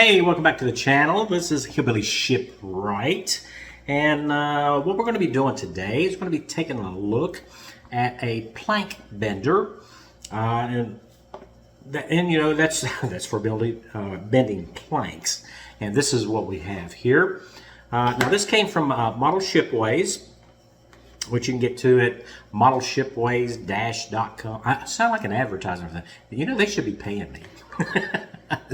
Hey, welcome back to the channel. This is Hillbilly Shipwright, and what we're going to be doing today is going to be taking a look at a plank bender, and you know that's for building bending planks. And this is what we have here. Now this came from Model Shipways, which you can get to at modelshipways-.com. I sound like an advertiser for that. You know, they should be paying me.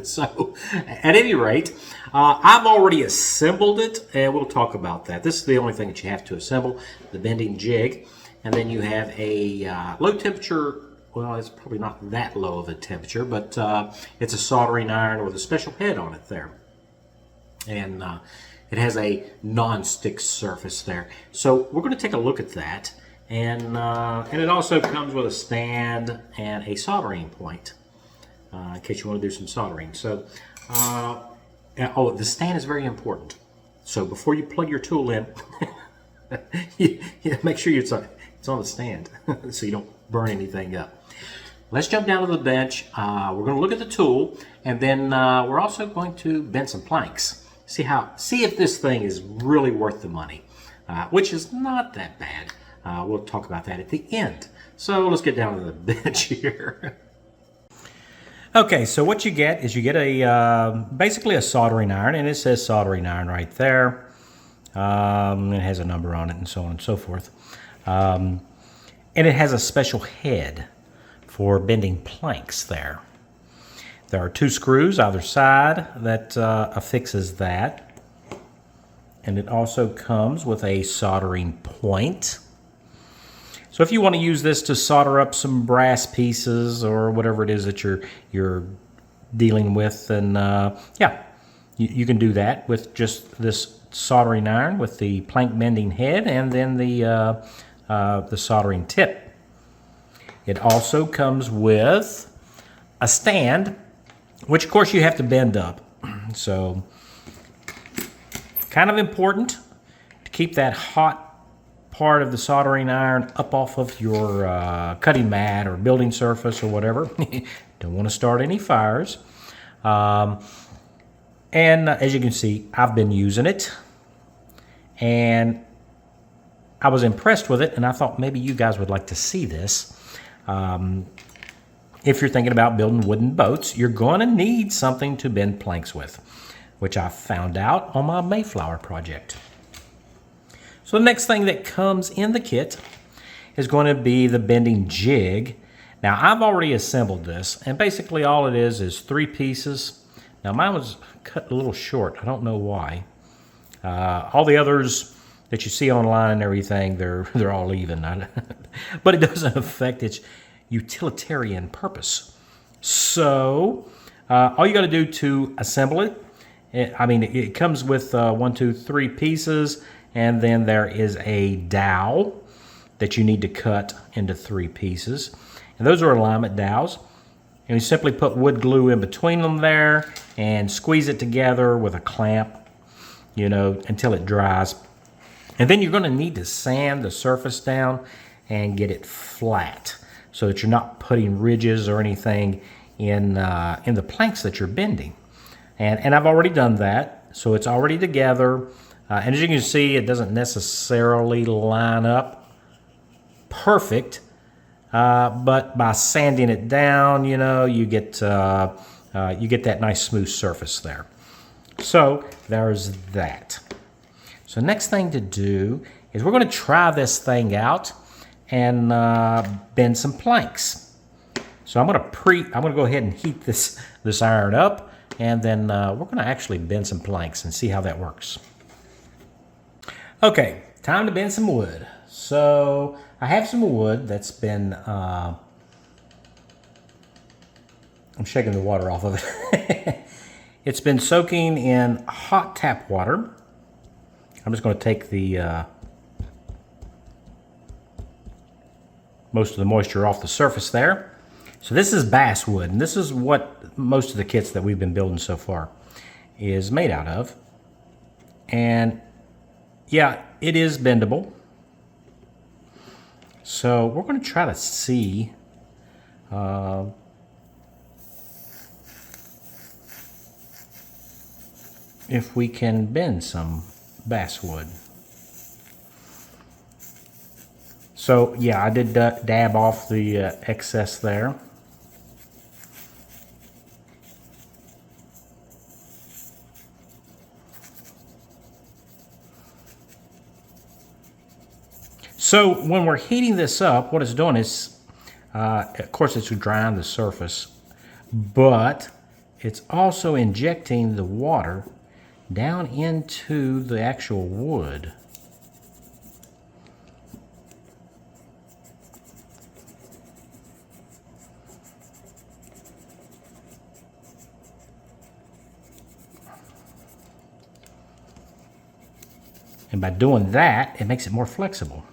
So, at any rate, I've already assembled it, and we'll talk about that. This is the only thing that you have to assemble, the bending jig. And then you have a low temperature, well, it's probably not that low of a temperature, but it's a soldering iron with a special head on it there. And it has a non-stick surface there. So we're going to take a look at that. And it also comes with a stand and a soldering point. In case you want to do some soldering. So, the stand is very important. So before you plug your tool in, you make sure it's on the stand so you don't burn anything up. Let's jump down to the bench. We're going to look at the tool, and then we're also going to bend some planks. See if this thing is really worth the money, which is not that bad. We'll talk about that at the end. So let's get down to the bench here. Okay, so what you get is you get a basically a soldering iron, and it says soldering iron right there. It has a number on it and so on and so forth. And it has a special head for bending planks there. There are two screws either side that affixes that. And it also comes with a soldering point. So if you want to use this to solder up some brass pieces or whatever it is that you're dealing with, then yeah, you can do that with just this soldering iron with the plank bending head and then the soldering tip. It also comes with a stand, which of course you have to bend up. So kind of important to keep that hot part of the soldering iron up off of your cutting mat or building surface or whatever. Don't want to start any fires. And as you can see, I've been using it, and I was impressed with it, and I thought maybe you guys would like to see this. If you're thinking about building wooden boats, you're going to need something to bend planks with, which I found out on my Mayflower project. So the next thing that comes in the kit is going to be the bending jig. Now I've already assembled this, and basically all it is 3 pieces. Now mine was cut a little short. I don't know why. All the others that you see online and everything, they're all even. But it doesn't affect its utilitarian purpose. So all you got to do to assemble it, it comes with 1, 2, 3 pieces. And then there is a dowel that you need to cut into 3 pieces. And those are alignment dowels. And you simply put wood glue in between them there and squeeze it together with a clamp, until it dries. And then you're going to need to sand the surface down and get it flat so that you're not putting ridges or anything in the planks that you're bending. And I've already done that, so it's already together. And as you can see, it doesn't necessarily line up perfect, but by sanding it down, you get that nice smooth surface there. So there's that. So next thing to do is we're going to try this thing out and bend some planks. So I'm going to go ahead and heat this iron up, and then we're going to actually bend some planks and see how that works. Okay, time to bend some wood. So I have some wood that's been, I'm shaking the water off of it. It's been soaking in hot tap water. I'm just going to take the most of the moisture off the surface there. So this is basswood, and this is what most of the kits that we've been building so far is made out of. And yeah, it is bendable. So we're going to try to see if we can bend some basswood. So yeah, I did dab off the excess there. So when we're heating this up, what it's doing is, of course it's drying the surface, but it's also injecting the water down into the actual wood. And by doing that, it makes it more flexible.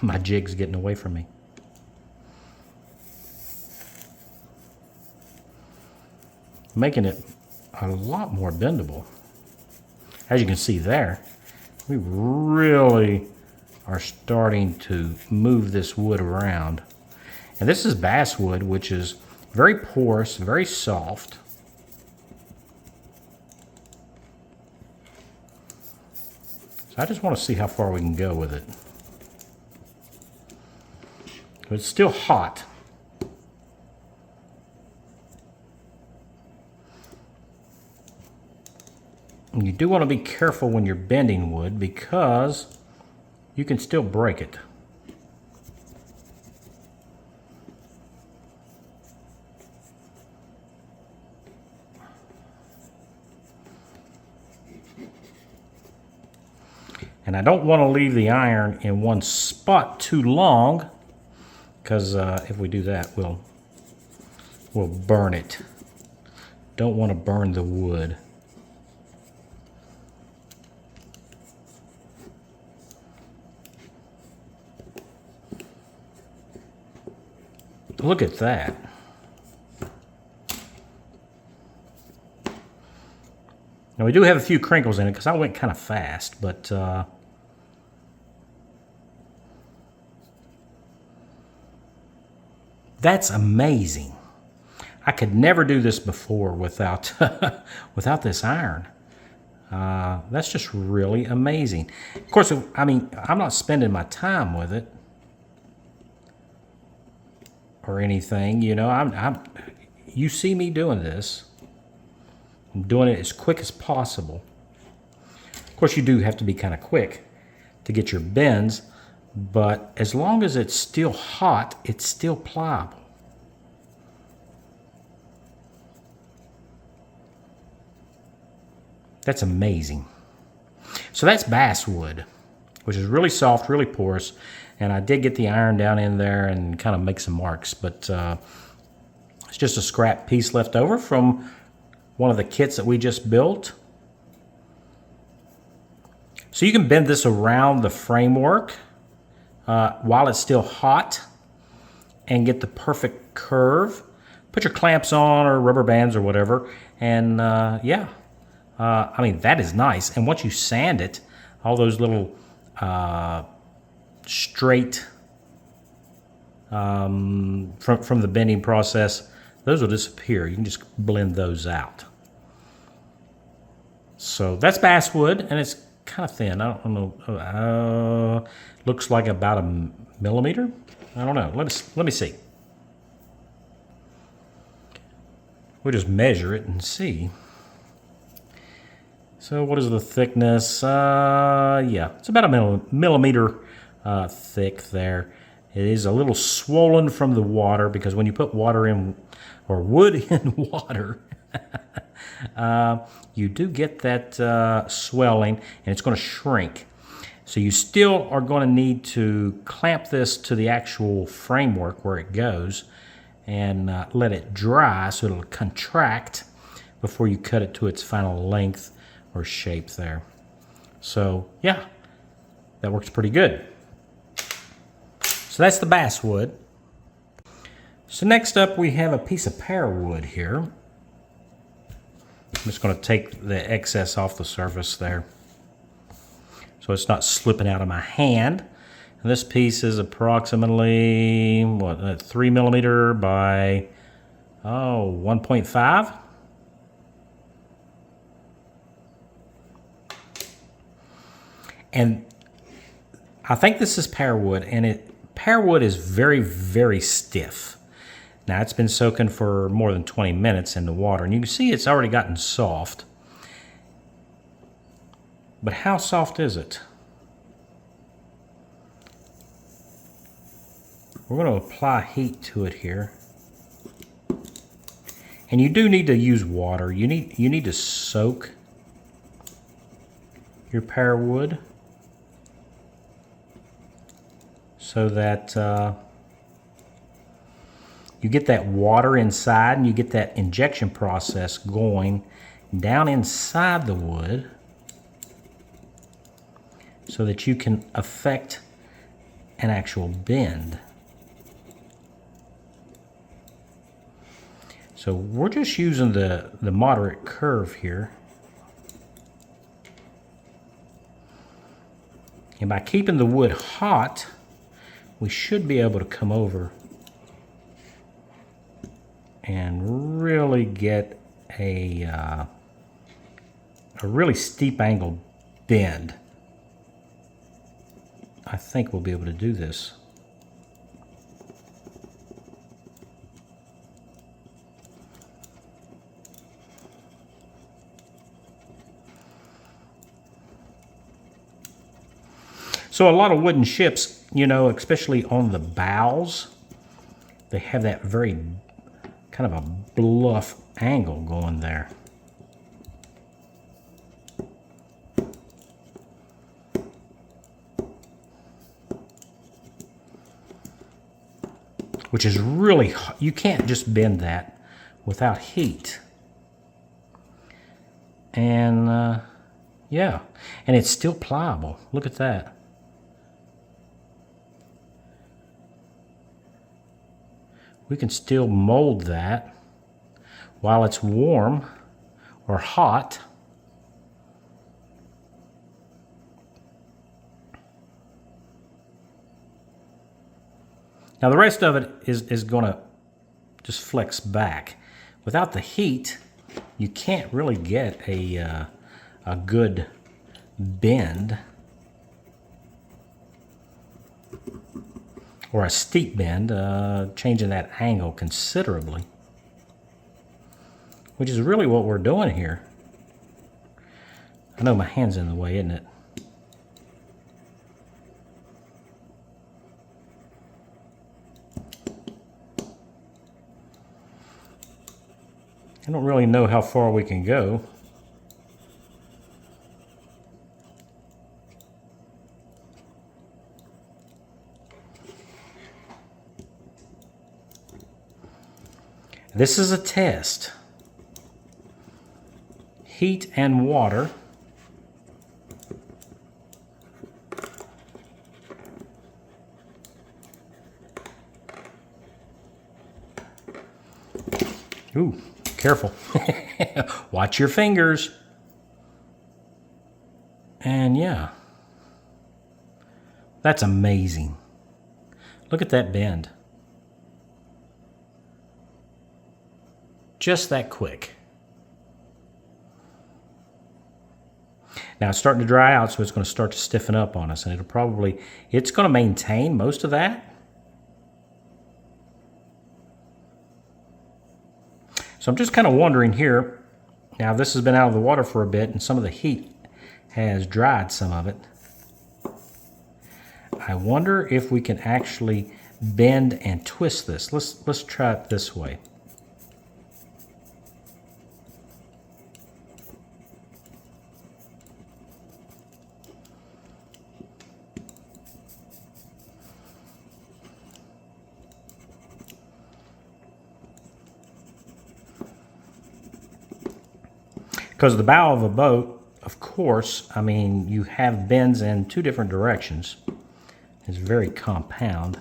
My jig's getting away from me. Making it a lot more bendable. As you can see there, we really are starting to move this wood around. And this is basswood, which is very porous, very soft. So I just want to see how far we can go with it. It's still hot. And you do want to be careful when you're bending wood because you can still break it. And I don't want to leave the iron in one spot too long, because if we do that, we'll burn it. Don't want to burn the wood. Look at that. Now we do have a few crinkles in it because I went kind of fast, but that's amazing. I could never do this before without without this iron. That's just really amazing. Of course, I mean, I'm not spending my time with it or anything, you know. You see me doing this. I'm doing it as quick as possible. Of course, you do have to be kind of quick to get your bends, but as long as it's still hot, it's still pliable. That's amazing. So that's basswood, which is really soft, really porous, and I did get the iron down in there and kind of make some marks, but it's just a scrap piece left over from one of the kits that we just built. So you can bend this around the framework while it's still hot and get the perfect curve. Put your clamps on or rubber bands or whatever, and yeah. I mean, that is nice. And once you sand it, all those little straight from the bending process, those will disappear. You can just blend those out. So that's basswood, and it's kind of thin. I don't know. Looks like about a millimeter. I don't know. Let me see. We'll just measure it and see. So what is the thickness? Yeah, it's about a millimeter thick there. It is a little swollen from the water because when you put water in, or wood in water, you do get that swelling, and it's going to shrink. So you still are going to need to clamp this to the actual framework where it goes and let it dry so it'll contract before you cut it to its final length or shape there. So yeah, that works pretty good. So that's the basswood. So next up we have a piece of pear wood here. I'm just going to take the excess off the surface there so it's not slipping out of my hand. And this piece is approximately, what, 3 millimeter by 1.5. And I think this is pear wood, and pear wood is very, very stiff. Now it's been soaking for more than 20 minutes in the water, and you can see it's already gotten soft. But how soft is it? We're going to apply heat to it here. And you do need to use water. You need to soak your pear wood so that you get that water inside and you get that injection process going down inside the wood so that you can affect an actual bend. So we're just using the moderate curve here. And by keeping the wood hot, we should be able to come over and really get a really steep angle bend. I think we'll be able to do this. So a lot of wooden ships, you know, especially on the bows, they have that very kind of a bluff angle going there. Which is really, you can't just bend that without heat. And yeah, and it's still pliable. Look at that. We can still mold that while it's warm or hot. Now the rest of it is going to just flex back. Without the heat, you can't really get a good bend or a steep bend, changing that angle considerably, which is really what we're doing here. I know my hand's in the way, isn't it? I don't really know how far we can go. This is a test. Heat and water. Ooh, careful. Watch your fingers. And yeah, that's amazing. Look at that bend. Just that quick. Now it's starting to dry out, so it's going to start to stiffen up on us, and it's going to maintain most of that. So I'm just kind of wondering here, now this has been out of the water for a bit and some of the heat has dried some of it. I wonder if we can actually bend and twist this. Let's try it this way. Because the bow of a boat, of course, I mean, you have bends in two different directions. It's very compound.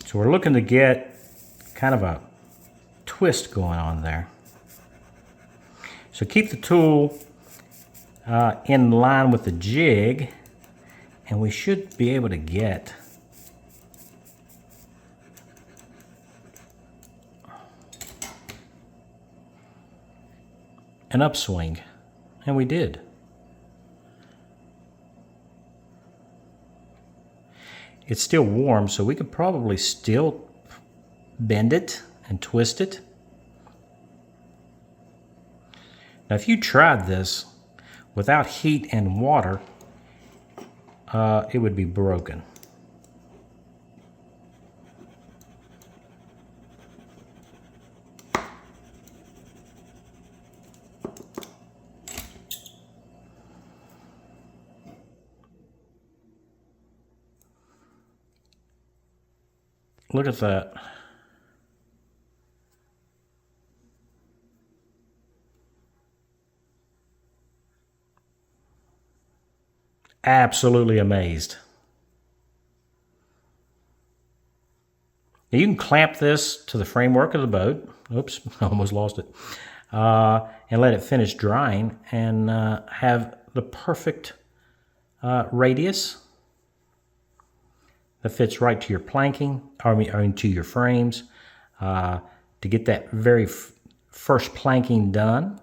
So we're looking to get kind of a twist going on there. So keep the tool in line with the jig And we should be able to get an upswing. And we did. It's still warm, so we could probably still bend it and twist it. Now, if you tried this without heat and water, it would be broken. Look at that. Absolutely amazed. Now you can clamp this to the framework of the boat. Oops, I almost lost it. And let it finish drying and have the perfect radius that fits right to your planking, or to your frames, to get that very first planking done.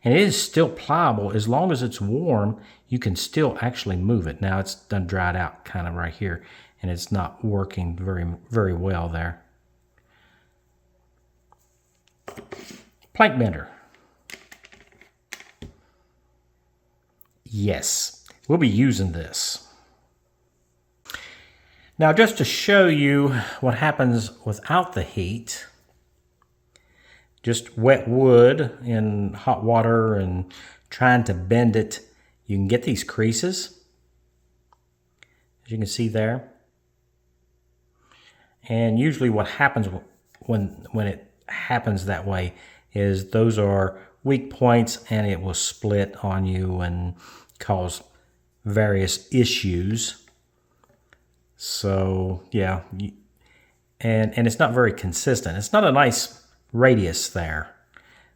And it is still pliable. As long as it's warm, you can still actually move it. Now it's done dried out kind of right here, and it's not working very well there. Plank bender. Yes, we'll be using this. Now, just to show you what happens without the heat, just wet wood in hot water and trying to bend it, you can get these creases, as you can see there. And usually what happens when it happens that way is those are weak points, and it will split on you and cause various issues. So yeah, and it's not very consistent. It's not a nice radius there,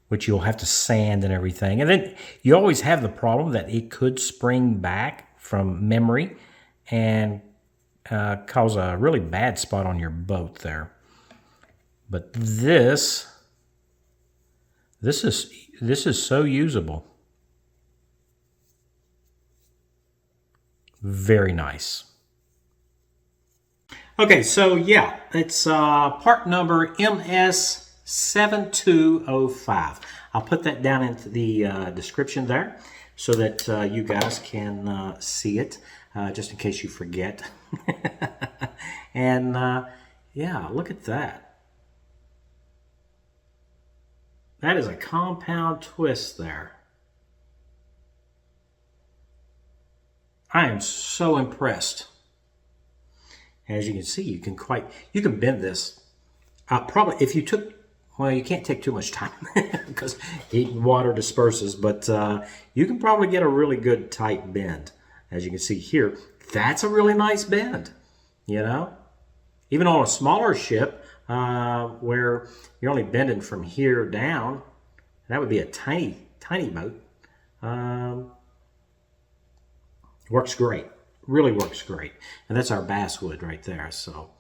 which you'll have to sand and everything. And then you always have the problem that it could spring back from memory and cause a really bad spot on your boat there. But this is so usable. Very nice. Okay, so yeah, it's part number MS7205. I'll put that down into the description there so that you guys can see it, just in case you forget. And yeah, look at that. That is a compound twist there. I am so impressed. As you can see, you can bend this. Probably if you took, well, you can't take too much time because heat and water disperses, but you can probably get a really good tight bend. As you can see here, that's a really nice bend, you know? Even on a smaller ship where you're only bending from here down, that would be a tiny boat. Works great. Really works great. And that's our basswood right there. So,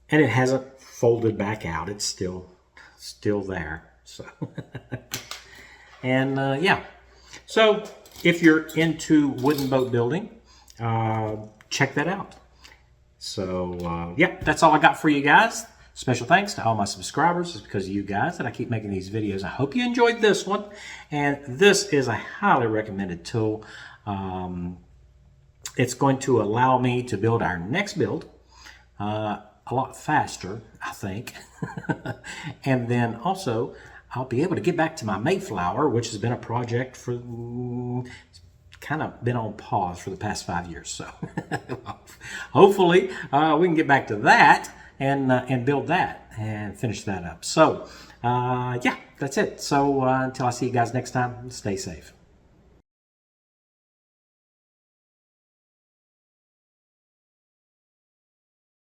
and it hasn't folded back out. It's still there. So, and yeah. So if you're into wooden boat building, check that out. So yeah, that's all I got for you guys. Special thanks to all my subscribers. It's because of you guys that I keep making these videos. I hope you enjoyed this one. And this is a highly recommended tool. It's going to allow me to build our next build a lot faster, I think. And then also, I'll be able to get back to my Mayflower, which has been a project for kind of been on pause for the past 5 years. So hopefully we can get back to that and build that and finish that up. So yeah, that's it. So until I see you guys next time, stay safe.